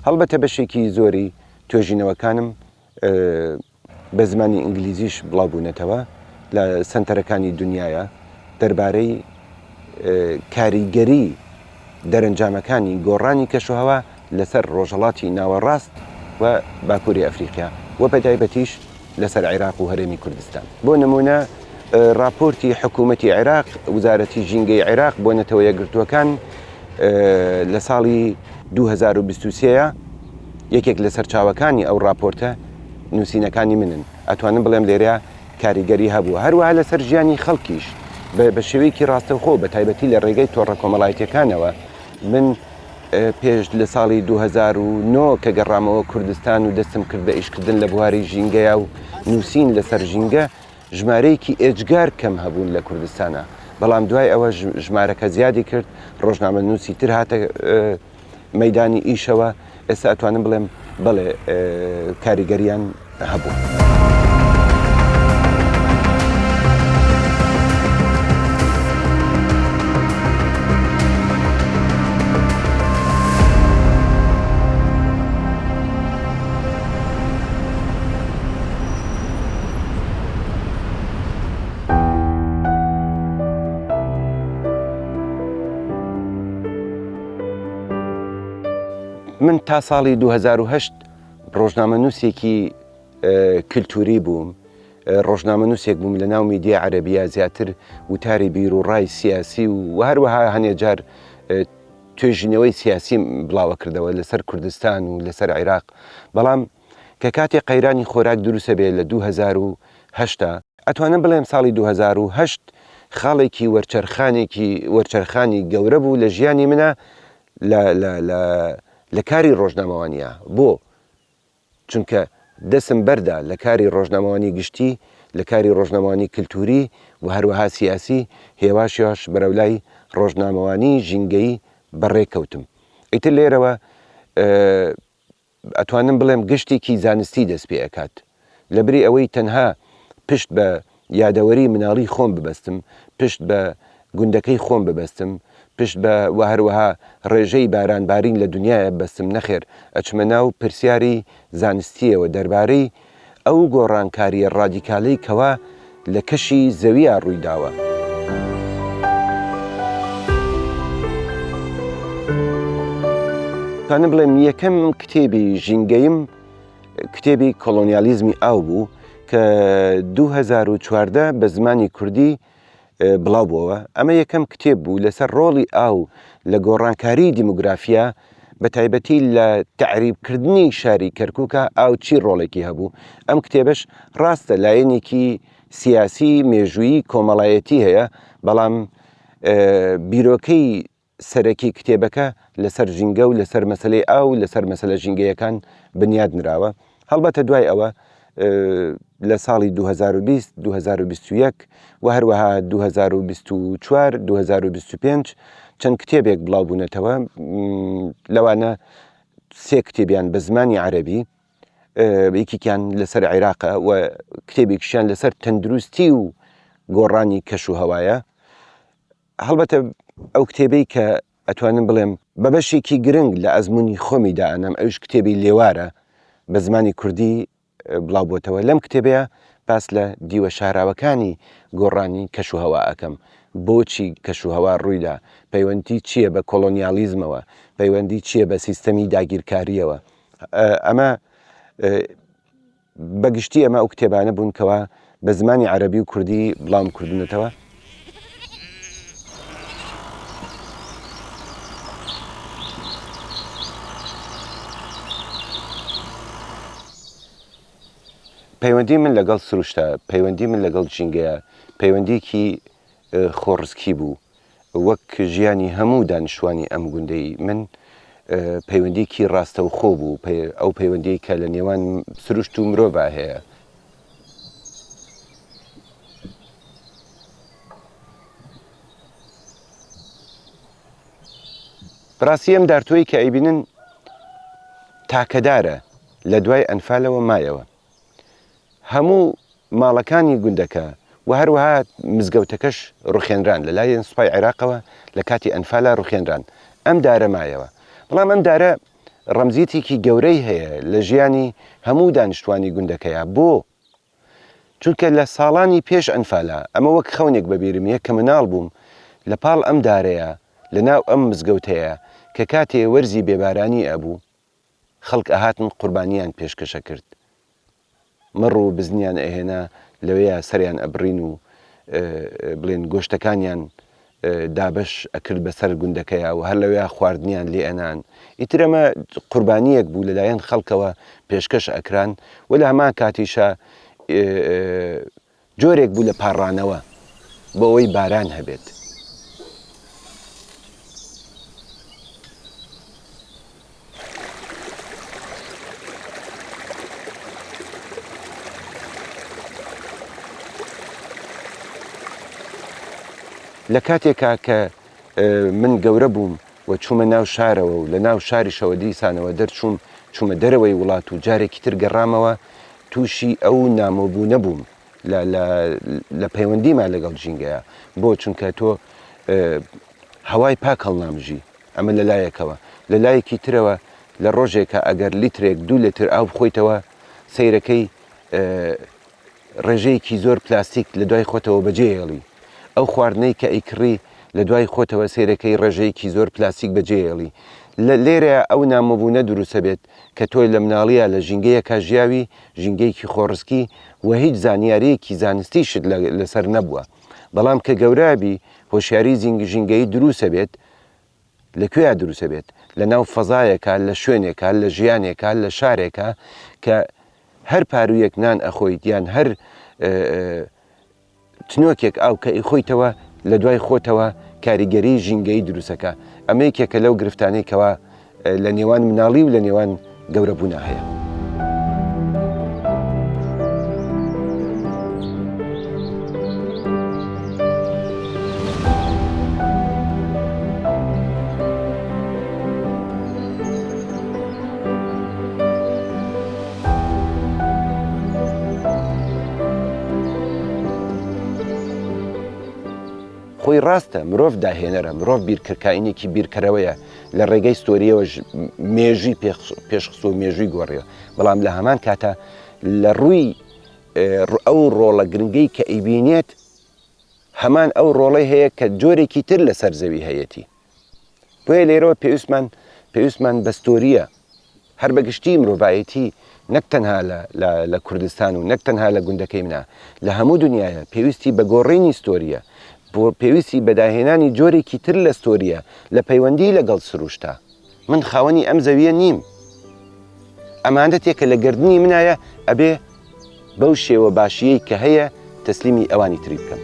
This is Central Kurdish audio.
هەڵبەتە بەشێکی زۆری توێژینەوەکانم بە زمانی ئینگلیزیش بڵاوبوونەتەوە لە سنتەرەکانی دنیاە دەربارەی کاریگەری دەرەنجامەکانی گۆڕانی کەشوهەوا لەسەر ڕۆژهەڵاتی ناوەڕاست و باکووری ئەفریقیا و بەتایبەتیش لەسەر عێراق و هەرێمی کوردستان. بۆ نمونە راپۆرتی حکوومەتی عێراق وزارەتی ژینگەی عێراق بۆ نەتەوە یەکگرتووەکان لە ساڵی 2023 یەکێک لە سەرچاوەکانی ئەو راپۆرتە نووسینەکانی منن. ئەتوانم بڵێم لێرە کاریگەری هەبوو. هەروەها لەسەر ژیانی خەڵکیش بە شێوەیەکی ڕاستەوخۆ بە تایبەتی لە ڕێگەی تۆڕە کۆمەڵایەتیەکانەوە من پێش لە ساڵی 2009 کە گەڕامەوە کوردستان و دەستم کرد بە ئیشکردن لە بواری ژینگەیە و نووسین لەسەر ژینگە ژمارەیەکی ئێجگار کەم هەبوون لە کوردستانە. بەڵام دوای ئەوە ژمارەکە زیادی کرد، ڕۆژنامە نووسی تر هاتە مەیدانی ئیشەوە. ئێستا ئەتوانم بڵێم بەڵێ کاریگەریان هەبوو. من تا ساڵی 2008 ڕۆژنامە نووسێکی کللتوری بووم، ڕۆژنامە نووسێک بووم لە ناو میدیە عەرەبیە زیاتر وتاری بیر و ڕای سیاسی و هەروەها هەنێ جار توێژینەوەی سیاسی بڵاوە کردەوە لەسەر کوردستان و لەسەر عێراق. بەڵام کە کاتێک قەیرانی خۆراک دروستە بێ لە 2008 ئەتوانم بڵێم ساڵی 2008 خاڵێکی وەرچەرخانی گەورە بوو لە ژیانی منە لە کاری ڕۆژنامەوانیە. بۆ چونکە دەسم بەردا لە کاری ڕۆژنامەوانی گشتی، لە کاری ڕۆژنامەوانی کللتوری و هەروەها سیاسی هێواشیاش بەرەولای ڕۆژنامەوانی ژینگەی بەڕێکەوتم. ئیتر لێرەوە ئەتوانم بڵێم گشتێکی زانستی دەست پێ ئەکات لەبری ئەوەی تەنها پشت بە یادەوەری مناڵی خۆم ببەستم، پشت بە گوندەکەی خۆم ببەستم، پشت بە هەروەها ڕێژەی بارانبارین لە دنیاە بەستم نەخێر ئەچمە ناو پرسیاری زانستیەوە دەربارەی ئەو گۆڕانکاریە ڕادیکالەی کەوا لە کەشی زەویە ڕوویداوە. توانم بڵێم یەکەم کتێبی ژینگەیم کتێبی کۆلۆنیالیزمی ئاو بوو کە 2014 بە زمانی کوردی بڵاو بووەوە. ئەمە یەکەم کتێب بوو لەسەر ڕۆڵی ئاو لە گۆڕانکاری دیموگرافیا بە تایبەتی لە تعریبکردنی شاری کەرکووکە ئاو چی ڕۆڵێکی هەبوو. ئەم کتێبش ڕاستە لایەنێکی سیاسی مێژوویی کۆمەڵایەتی هەیە، بەڵام بیرۆکەی سەرەکی کتێبەکە لەسەر ژینگە و لەسەر مەسەلەی ئاو لەسەر مەسەلە ژینگەیەکان بنیاد نراوە. هەڵبەتە دوای ئەوە لە ساڵی 2020 2021 و هەروەها 2024 2025 چەند کتێبێک بڵاو بوونەتەوە. لەوانە 3 کتێبیان بە زمانی عەرەبی، یەکێکیان لەسەر عێراقە و کتێبێکیشیان لەسەر تەندروستی و گۆڕانی کەشوهەوایە. هەڵبەتە ئەو کتێبەی کە ئەتوانم بڵێم بە بەشێکی گرنگ لە ئەزمموی خۆمی دائەنم ئەوش کتێبی لێوارە بە زمانی کوردی بڵاو بۆتەوە. لەم کتێبەیە باس لە دیوە شاراوەکانی گۆڕانی کەشوهەوا ئەەکەم. بۆچی کەشوهەوا ڕوویدا، پەیوەندی چییە بە کۆلۆنیالیزمەوە، پەیوەندی چییە بە سیستەمی داگیرکاریەوە. ئەمە بەگشتی ئەمە ئەو کتێبانە بوون کەوا بە زمانی عەرەبی و کوردی بڵاوم کردنەتەوە. پەیوەندی من لەگەڵ سروشتە، پەیوەندی من لەگەڵ ژینگەیە پەیوەندیکی خۆڕسکی بوو، وەک ژیانی هەموو دانیشتوانی ئەم گوندەی من پەیوەندیکی ڕاستەوخۆ بوو، ئەو پەیوەندی کە لە نێوان سروشت و مرۆڤ هەیە. بەڕاستی ئەم دارتۆی کە ئەیبینن تاکەدارە لە دوای ئەنفالەوە مایەوە. هەموو ماڵەکانی گوندەکە و هەروەها مزگەوتەکەش ڕوخێنران لە لایەن سوپای عێراقەوە لە کاتی ئەنفالە ڕوخێنران. ئەم دارە مایەوە، بەڵام ئەم دارە ڕەمزیتێکی گەورەی هەیە لە ژیانی هەموو دانیشتوانی گوندەکەیە. بۆ چونکە لە ساڵانی پێش ئەنفالە ئەمە وەک خەونێک بەبیرم یە کە مناڵ بووم لە پاڵ ئەم دارەیە لە ناو ئەم مزگەوتەیە کە کاتێ وەرزی بێبارانی ئەبوو خەڵک ئەهاتن قوربانیان پێشکەشە کرد. مەڕ و بزنیان ئەهێنا لەوەیە سەریان ئەبڕین و بڵێن گۆشتەکانیان دابش ئەکرد بەسەر گوندەکەیە و هەر لەوەیە خواردنیان لێ ئەنان. ئیتر ئەمە قوربانیەک بوو لەلایەن خەڵکەوە پێشکەش ئەکران و لە هەمان کاتیشە جۆرێک بوو لە پاڕانەوە بۆ ئەوەی باران هەبێت. لە کاتێکا کە من گەورە بووم و چوومە ناو شارەوە و لە ناو شاریشەوە دیسانەوە دەرچووم چوومە دەرەوەی وڵات و جارێکی تر گەڕامەوە تووشی ئەو نامۆبوو نەبووم لە پەیوەندیمان لەگەڵ ژینگەیە. بۆ چونکە تۆ هەوای پاک هەڵنامژی ئەمە لەلایەکەوە. لە لایەکی ترەوە لە ڕۆژێکە ئەگەر لیترێک 2 لتر ئاو بخۆیتەوە سەیرەکەی ڕێژەیەکی زۆر پلاستیک لە دوای خۆتەوە بەجێهێڵی. ئەو خواردنەی کە ئەیکڕی لە دوای خۆتەوە سێرەکەی ڕێژەیەکی زۆر پلاستیک بەجێهێڵی. لێرە ئەو نامەبوونە دروستە بێت کە تۆی لە مناڵیە لە ژینگەیەکە ژیاوی ژینگەیەکی خۆڕسکی و هیچ زانیاریەکی زانستیشت لەسەر نەبووە. بەڵام کە گەورابی هۆشیاری ژینگەی دروستە بێت لەکوێیە دروستە بێت؟ لە ناو فەزایەکە لە شوێنێکە لە ژیانێکە لە شارێکە کە هەر پارویەک نان ئەخۆیت یان هەر تنۆکێک ئاو کە ئیخۆیتەوە لە دوای خۆتەوە کاریگەری ژینگەی دروستەکە. ئەمە یەکێکە لەو گرفتانەیەکەوە لە نێوان مناڵی و لە نێوان گەورەبوونا هەیە. خۆی ڕاستە مرۆڤ داهێنەرە، مرۆڤ بیرکردکاینێکی بیرکەرەوەیە لە ڕێگەی ستۆریەوە مێژوی پێشخست و مێژووی گۆڕیەوە. بەڵام لە هەمان کاتە لە ڕووی ئەو ڕۆڵە گرنگەی کە ئەیبینێت هەمان ئەو ڕۆڵەی هەیە کە جۆرێکی تر لەسەر زەوی هەیەی. بۆیە لێرەوە پێویستمان بە ستۆریە هەر بەگشتی مرۆڤایەتی نەک تەنها لە کوردستان و نەک تەنها لە گوندەکەی منە لە هەموو دنیاە پێویستی بە گۆڕینی ستۆریە، بۆ پێویستی بەداهێنانی جۆرێکی تر لە ستۆریە لە پەیوەندی لەگەڵ سروشتە. من خاوەنی ئەم زەویە نیم، ئەمانە تێکە لە گردنی منایە ئەبێ بەو شێوە باشیەی کە هەیە تەسلیمی ئەوانی تری بکەم.